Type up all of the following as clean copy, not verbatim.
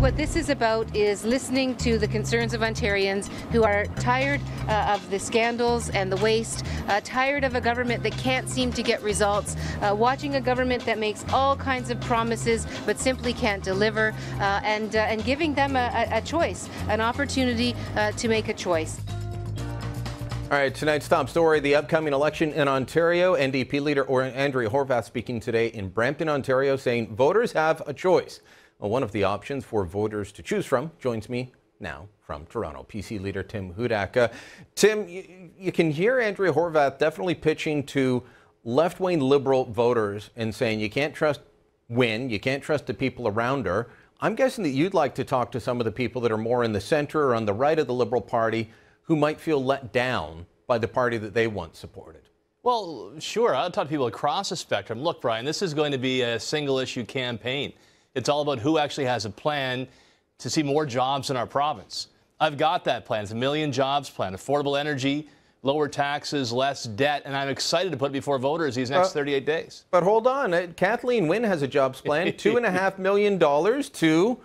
what this is about is listening to the concerns of Ontarians who are tired of the scandals and the waste, tired of a government that can't seem to get results, watching a government that makes all kinds of promises but simply can't deliver, and giving them a choice, an opportunity to make a choice. All right, tonight's top story, the upcoming election in Ontario. NDP leader Andrea Horwath speaking today in Brampton, Ontario, saying voters have a choice. Well, one of the options for voters to choose from joins me now from Toronto, PC leader Tim Hudak. Tim, you can hear Andrea Horwath definitely pitching to left-wing Liberal voters and saying you can't trust Wynne, you can't trust the people around her. I'm guessing that you'd like to talk to some of the people that are more in the centre or on the right of the Liberal Party who might feel let down by the party that they once supported. Well, sure. I'll talk to people across the spectrum. Look, Brian, this is going to be a single-issue campaign. It's all about who actually has a plan to see more jobs in our province. I've got that plan. It's a million jobs plan, affordable energy, lower taxes, less debt, and I'm excited to put it before voters these next 38 days. But hold on. Kathleen Wynne has a jobs plan, $2.5 million to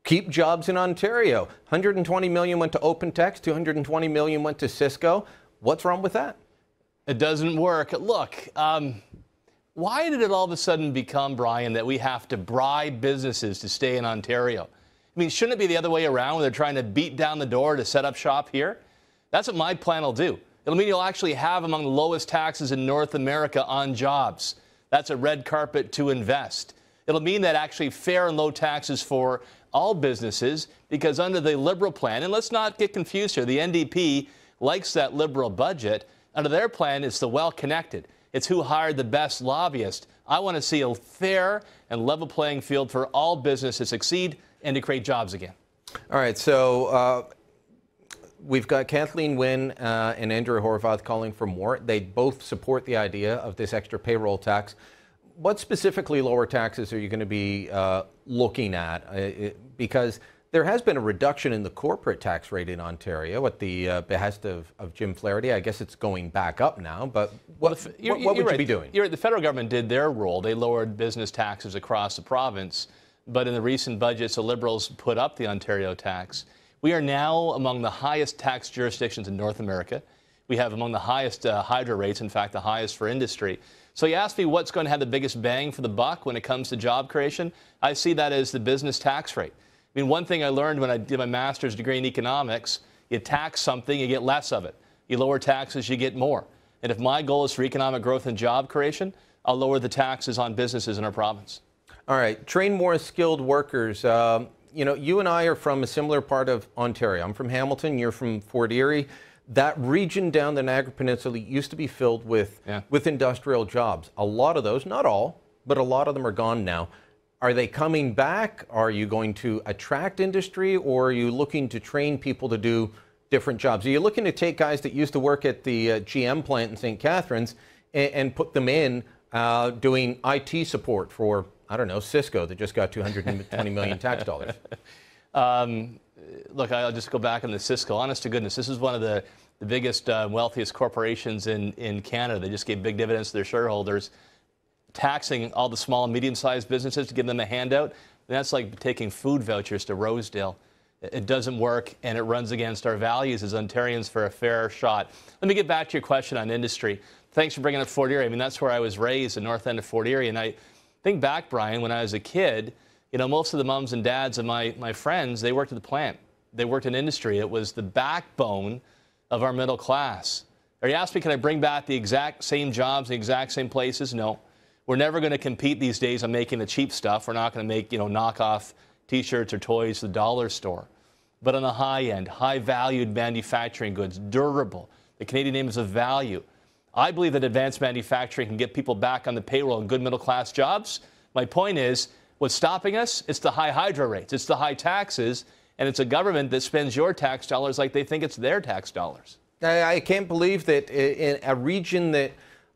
keep jobs in Ontario. $120 million went to OpenText, $220 million went to Cisco. What's wrong with that? It doesn't work. Look, why did it all of a sudden become, Brian, that we have to bribe businesses to stay in Ontario? I mean, shouldn't it be the other way around when they're trying to beat down the door to set up shop here? That's what my plan will do. It'll mean you'll actually have among the lowest taxes in North America on jobs. That's a red carpet to invest. It'll mean that actually fair and low taxes for all businesses, because under the Liberal plan, and let's not get confused here, the NDP likes that Liberal budget. Under their plan, it's the well-connected. It's who hired the best lobbyist. I want to see a fair and level playing field for all business to succeed and to create jobs again. All right, so we've got Kathleen Wynne and Andrea Horwath calling for more. They both support the idea of this extra payroll tax. What specifically lower taxes are you going to be looking at? Because there has been a reduction in the corporate tax rate in Ontario at the behest of Jim Flaherty. I guess it's going back up now, but what would you be doing? You're right. The federal government did their role. They lowered business taxes across the province, but in the recent budgets, the Liberals put up the Ontario tax. We are now among the highest tax jurisdictions in North America. We have among the highest hydro rates, in fact, the highest for industry. So you ask me what's going to have the biggest bang for the buck when it comes to job creation? I see that as the business tax rate. I mean, one thing I learned when I did my master's degree in economics, you tax something, you get less of it. You lower taxes, you get more. And if my goal is for economic growth and job creation, I'll lower the taxes on businesses in our province. All right, train more skilled workers. You know, you and I are from a similar part of Ontario. I'm from Hamilton, you're from Fort Erie. That region down the Niagara Peninsula used to be filled with industrial jobs. A lot of those, not all, but a lot of them are gone now. Are they coming back? Are you going to attract industry, or are you looking to train people to do different jobs? Are you looking to take guys that used to work at the GM plant in St. Catharines and put them in doing IT support for, I don't know, Cisco that just got $220 million tax dollars? Look, I'll just go back on the Cisco. Honest to goodness, this is one of the biggest, wealthiest corporations in Canada. They just gave big dividends to their shareholders, taxing all the small and medium-sized businesses to give them a handout. And that's like taking food vouchers to Rosedale. It doesn't work, and it runs against our values as Ontarians for a fair shot. Let me get back to your question on industry. Thanks for bringing up Fort Erie. I mean, that's where I was raised, the north end of Fort Erie. And I think back, Brian, when I was a kid, you know, most of the moms and dads of my friends, they worked at the plant. They worked in industry. It was the backbone of our middle class. Are you asking me, can I bring back the exact same jobs, the exact same places? No. We're never going to compete these days on making the cheap stuff. We're not going to make, you know, knockoff T-shirts or toys at the dollar store. But on the high end, high-valued manufacturing goods, durable, the Canadian name is of value. I believe that advanced manufacturing can get people back on the payroll and good middle-class jobs. My point is, what's stopping us? It's the high hydro rates. It's the high taxes. And it's a government that spends your tax dollars like they think it's their tax dollars. I can't believe that in a region that,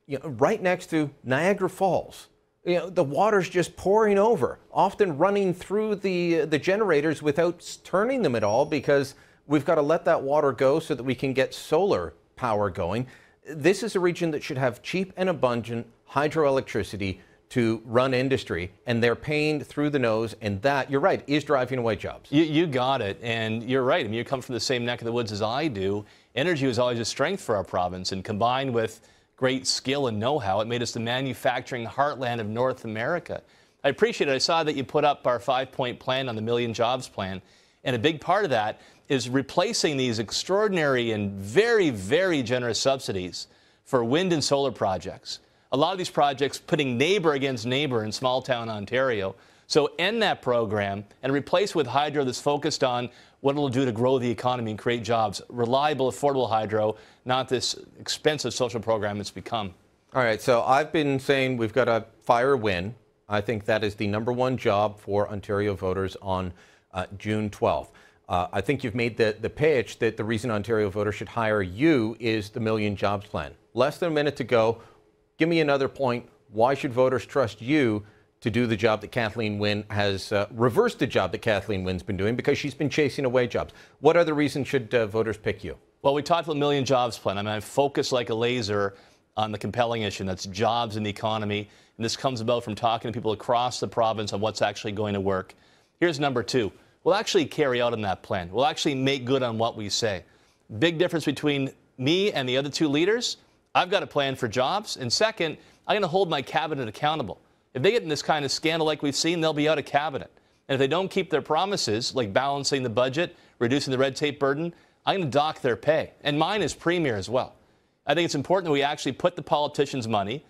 you know, right next to Niagara Falls, you know, the water's just pouring over, often running through the generators without turning them at all, because we've got to let that water go so that we can get solar power going. This is a region that should have cheap and abundant hydroelectricity to run industry, and they're paying through the nose, and that, you're right, is driving away jobs. You got it, and you're right. I mean, you come from the same neck of the woods as I do. Energy was always a strength for our province, and combined with great skill and know-how, it made us the manufacturing heartland of North America. I appreciate it. I saw that you put up our 5-point plan on the Million Jobs Plan, and a big part of that is replacing these extraordinary and very, very generous subsidies for wind and solar projects. A lot of these projects putting neighbor against neighbor in small town Ontario. So end that program and replace with hydro that's focused on what it'll do to grow the economy and create jobs. Reliable, affordable hydro, not this expensive social program it's become. All right, so I've been saying we've got to fire wind. I think that is the #1 job for Ontario voters on June 12th. I think you've made the pitch that the reason Ontario voters should hire you is the Million Jobs Plan. Less than a minute to go. Give me another point. Why should voters trust you to do the job that Kathleen Wynne has reversed the job that Kathleen Wynne's been doing because she's been chasing away jobs? What other reason should voters pick you? Well, we talked about the Million Jobs Plan. I mean, I focus like a laser on the compelling issue, and that's jobs in the economy. And this comes about from talking to people across the province on what's actually going to work. Here's #2. We'll actually carry out on that plan. We'll actually make good on what we say. Big difference between me and the other 2 leaders. I've got a plan for jobs, and second, I'm going to hold my cabinet accountable. If they get in this kind of scandal like we've seen, they'll be out of cabinet. And if they don't keep their promises, like balancing the budget, reducing the red tape burden, I'm going to dock their pay, and mine as premier as well. I think it's important that we actually put the politicians' money,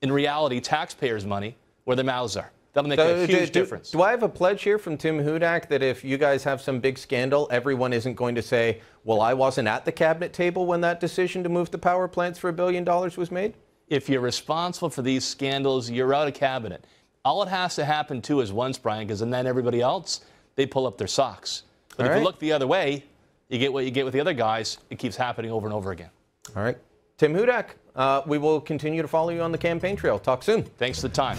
in reality, taxpayers' money, where their mouths are. That'll make a huge difference. Do I have a pledge here from Tim Hudak that if you guys have some big scandal, everyone isn't going to say, well, I wasn't at the cabinet table when that decision to move the power plants for $1 billion was made? If you're responsible for these scandals, you're out of cabinet. All it has to happen, too, is once, Brian, because then everybody else, they pull up their socks. But if you look the other way, you get what you get with the other guys. It keeps happening over and over again. All right. Tim Hudak, we will continue to follow you on the campaign trail. Talk soon. Thanks for the time.